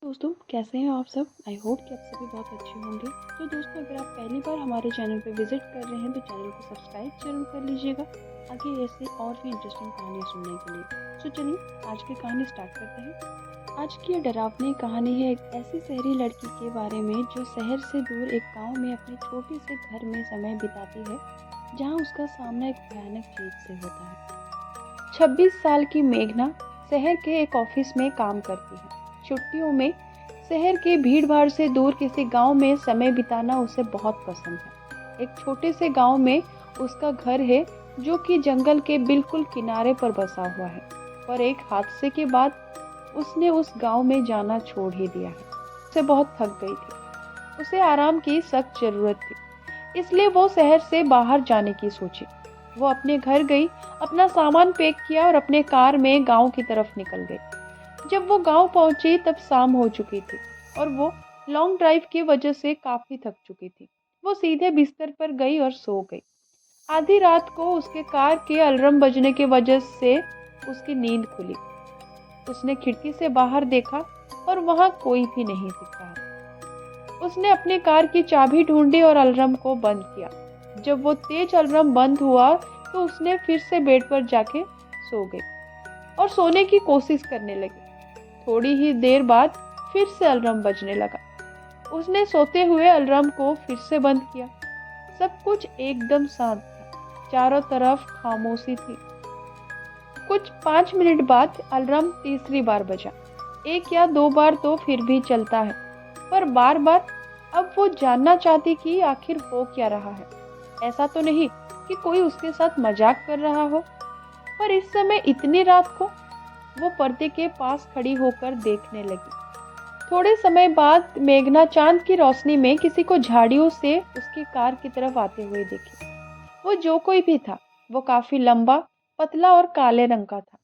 दोस्तों, कैसे हैं आप सब? आई होप कि आप सभी बहुत अच्छे होंगे। तो दोस्तों, अगर आप पहली बार हमारे चैनल पर विजिट कर रहे हैं तो चैनल को सब्सक्राइब जरूर कर लीजिएगा आगे ऐसे और भी इंटरेस्टिंग कहानियाँ सुनने के लिए। तो चलिए आज की कहानी स्टार्ट करते हैं। आज की ये डरावनी कहानी है एक ऐसी शहरी लड़की के बारे में जो शहर से दूर एक गाँव में अपने छोटे से घर में समय बिताती है, जहाँ उसका सामना एक भयानक चीज से होता है। 26 साल की मेघना शहर के एक ऑफिस में काम करती है। छुट्टियों में शहर के भीड़-भाड़ से दूर किसी गांव में समय बिताना उसे बहुत पसंद है। एक छोटे से गांव में उसका घर है जो कि जंगल के बिल्कुल किनारे पर बसा हुआ है। पर एक हादसे के बाद उसने उस गांव में जाना छोड़ ही दिया है। उसे बहुत थक गई थी। उसे आराम की सख्त जरूरत थी। इसलिए वो शहर से बाहर जाने की सोची। वो अपने घर गई, अपना सामान पैक किया और अपने कार में गांव की तरफ निकल गई। जब वो गांव पहुंची तब शाम हो चुकी थी और वो लॉन्ग ड्राइव की वजह से काफी थक चुकी थी। वो सीधे बिस्तर पर गई और सो गई। आधी रात को उसके कार के अलार्म बजने की वजह से उसकी नींद खुली। उसने खिड़की से बाहर देखा और वहां कोई भी नहीं दिख रहा था। उसने अपनी कार की चाबी ढूंढी और अलार्म को बंद किया। जब वो तेज अलार्म बंद हुआ तो उसने फिर से बेड पर जाके सो गई और सोने की कोशिश करने लगी। थोड़ी ही देर बाद फिर से अलार्म बजने लगा। उसने सोते हुए अलार्म को फिर से बंद किया। सब कुछ एकदम शांत था। चारों तरफ खामोशी थी। कुछ 5 मिनट बाद अलार्म तीसरी बार बजा। एक या दो बार तो फिर भी चलता है, पर बार बार। अब वो जानना चाहती कि आखिर हो क्या रहा है। ऐसा तो नहीं कि कोई उसके साथ मजाक कर रहा हो। पर इस समय इतनी रात को वो पर्दे के पास खड़ी होकर देखने लगी। थोड़े समय बाद मेघना चांद की रोशनी में किसी को झाड़ियों से उसकी कार की तरफ आते हुए देखी। वो जो कोई भी था, वो काफी लंबा, पतला और काले रंग का था।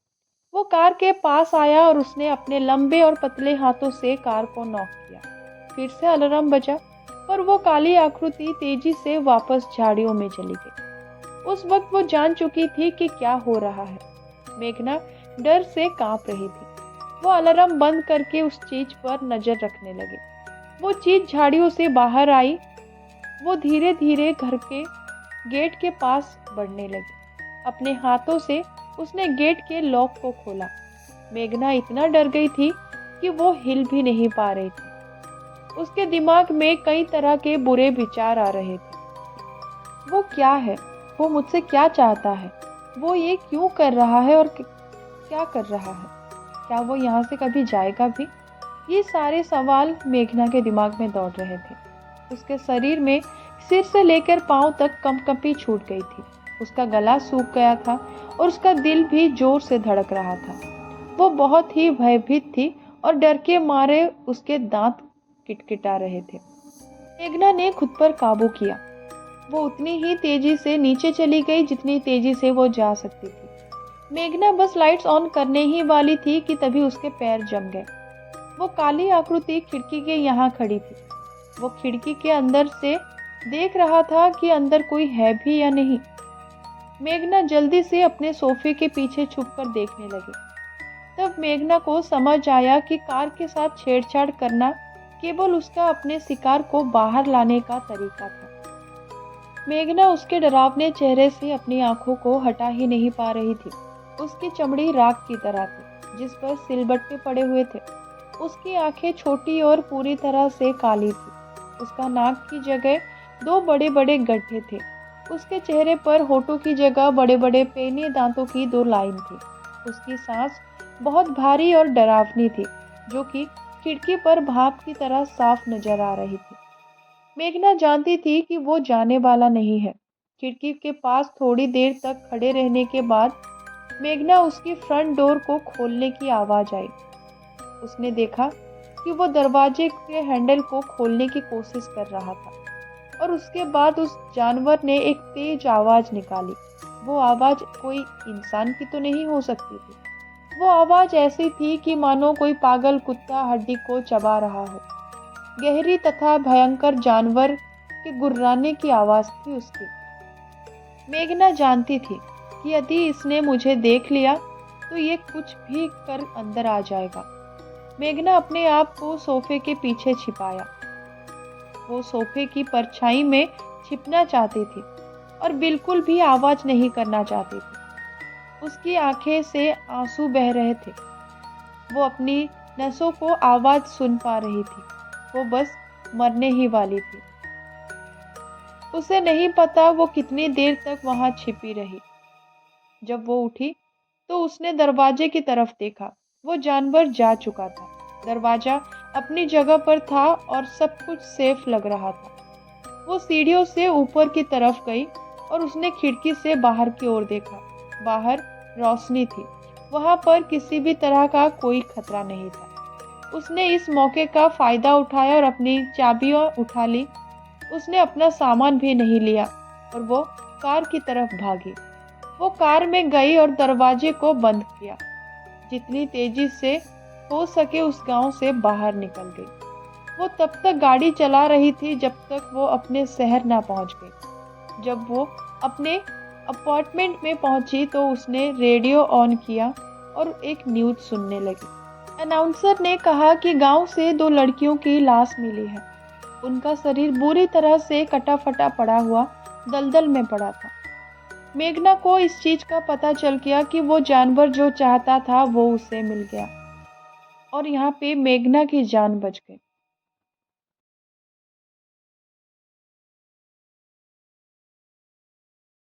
वो कार के पास आया और उसने अपने लंबे और पतले हाथों से कार को नॉक किया। फिर से अलार्म बजा, पर वो काली आकृति तेजी से वापस झाड़ियों में चली गई। उस वक्त वो जान चुकी थी कि क्या हो रहा है। मेघना डर से कांप रही थी। वो अलार्म बंद करके उस चीज पर नजर रखने लगी। वो चीज झाड़ियों से बाहर आई। वो धीरे धीरे घर के गेट के पास बढ़ने लगी। अपने हाथों से उसने गेट के लॉक को खोला। मेघना इतना डर गई थी कि वो हिल भी नहीं पा रही थी। उसके दिमाग में कई तरह के बुरे विचार आ रहे थे। वो क्या है? वो मुझसे क्या चाहता है? वो ये क्यों कर रहा है और क्या कर रहा है? क्या वो यहाँ से कभी जाएगा भी? ये सारे सवाल मेघना के दिमाग में दौड़ रहे थे। उसके शरीर में सिर से लेकर पांव तक कंपकंपी छूट गई थी। उसका गला सूख गया था और उसका दिल भी जोर से धड़क रहा था। वो बहुत ही भयभीत थी और डर के मारे उसके दांत किटकिटा रहे थे। मेघना ने खुद पर काबू किया। वो उतनी ही तेजी से नीचे चली गई जितनी तेजी से वो जा सकती थी। मेघना बस लाइट्स ऑन करने ही वाली थी कि तभी उसके पैर जम गए। वो काली आकृति खिड़की के यहाँ खड़ी थी। वो खिड़की के अंदर से देख रहा था कि अंदर कोई है भी या नहीं। मेघना जल्दी से अपने सोफे के पीछे छुपकर देखने लगी। तब मेघना को समझ आया कि कार के साथ छेड़छाड़ करना केवल उसका अपने शिकार को बाहर लाने का तरीका था। मेघना उसके डरावने चेहरे से अपनी आंखों को हटा ही नहीं पा रही थी। उसकी चमड़ी राख की तरह थी, जिस पर सिलबट्टे पड़े हुए थे। उसकी आंखें छोटी और पूरी तरह से काली थी। उसका नाक की जगह दो बड़े बड़े गड्ढे थे। उसके चेहरे पर होठों की जगह बड़े बड़े पैने दांतों की दो लाइन थी। उसकी सांस बहुत भारी और डरावनी थी, जो कि खिड़की पर भाप की तरह साफ नजर आ रही थी। मेघना जानती थी कि वो जाने वाला नहीं है। खिड़की के पास थोड़ी देर तक खड़े रहने के बाद मेघना उसकी फ्रंट डोर को खोलने की आवाज आई। उसने देखा कि वो दरवाजे के हैंडल को खोलने की कोशिश कर रहा था और उसके बाद उस जानवर ने एक तेज आवाज निकाली। वो आवाज कोई इंसान की तो नहीं हो सकती थी। वो आवाज ऐसी थी कि मानो कोई पागल कुत्ता हड्डी को चबा रहा हो। गहरी तथा भयंकर जानवर के गुर्राने की आवाज थी उसकी। मेघना जानती थी कि यदि इसने मुझे देख लिया तो ये कुछ भी कर अंदर आ जाएगा। मेघना अपने आप को सोफे के पीछे छिपाया। वो सोफे की परछाई में छिपना चाहती थी और बिल्कुल भी आवाज नहीं करना चाहती थी। उसकी आंखें से आंसू बह रहे थे। वो अपनी नसों को आवाज सुन पा रही थी। वो बस मरने ही वाली थी। उसे नहीं पता वो कितनी देर तक वहां छिपी रही। जब वो उठी तो उसने दरवाजे की तरफ देखा। वो जानवर जा चुका था। दरवाजा अपनी जगह पर था और सब कुछ सेफ लग रहा था। वो सीढ़ियों से ऊपर की तरफ गई और उसने खिड़की से बाहर की ओर देखा। बाहर रोशनी थी। वहां पर किसी भी तरह का कोई खतरा नहीं था। उसने इस मौके का फायदा उठाया और अपनी चाबियां उठा ली। उसने अपना सामान भी नहीं लिया और वो कार की तरफ भागी। वो कार में गई और दरवाजे को बंद किया। जितनी तेजी से हो सके उस गांव से बाहर निकल गई। वो तब तक गाड़ी चला रही थी जब तक वो अपने शहर ना पहुंच गई। जब वो अपने अपार्टमेंट में पहुंची तो उसने रेडियो ऑन किया और एक न्यूज़ सुनने लगी। अनाउंसर ने कहा कि गांव से 2 लड़कियों की लाश मिली है। उनका शरीर बुरी तरह से कटा फटा पड़ा हुआ दलदल में पड़ा था। मेघना को इस चीज का पता चल गया कि वो जानवर जो चाहता था वो उसे मिल गया और यहाँ पे मेघना की जान बच गई।